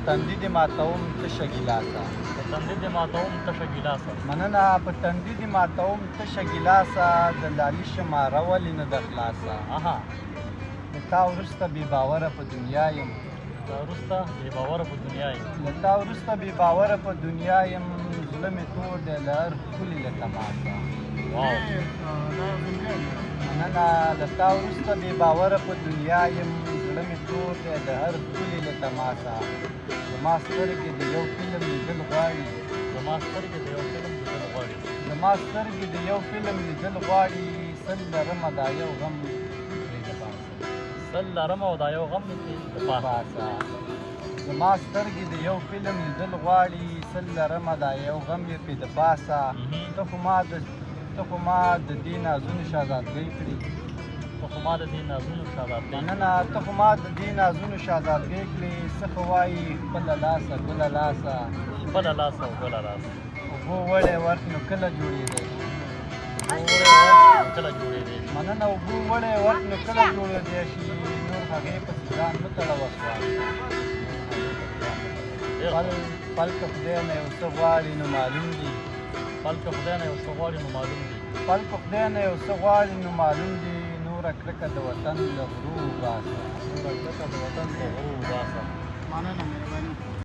تندي دې ماتوم تشه ګیلاسه په تندي دې ماتوم تشه ګیلاسه مننه په تندي دې ماتوم تشه ګیلاسه د لالي شماره ولې نه ده خلاصه اها د تا وروسته بې باوره په دنیا یم دا وروسته بې باوره په دنیا یم له تا وروسته بې باوره په دنیا یم زړه مې تور دی له هر ښکلي له تماسه واو مننه له تا وروسته بې باوره په دنیا یم زړه مې تور دی د هر ښکلي له تماسه زما سترګې د یو فلم لیدل غواړي زما سترګې د یو فلم لیدل غواړي زما سترګې د یو فلم لیدل غواړي سل لرمه دا یو غم پرې د باسه سل لرمه او دا یو غم مې پرې د باسه زما سترګې د یو فلم لیدل غواړي سل لرمه دا یو غم یې پرې د باسه ته خو ما د دې نازونو شهزادګۍ کړي ته خو ما د دې نازونو شهزادګۍ مننه ته خو ما د دې نازونو شهزادګۍ کړي څه ښه وایي خپله لاسه ګله لاسه خپله لاسه او ګله لاسه اوبو وړی ورک نو کله جوړېدی کله جوړېدی مننه اوبو وړی ورک نو کله جوړېدی شي نور هغې پسې ځان مه تړوه سوال پل که خدای نه یو څه غواړي نو معلوم دي پل که خدای نه یو څه غواړي نو معلوم دي پل که خدای نه یو څه غواړي نو معلوم دي نوره کرکه د وطن له غرو وباسه نوره کرکه د وطن له غرو وباسه مننه مهرباني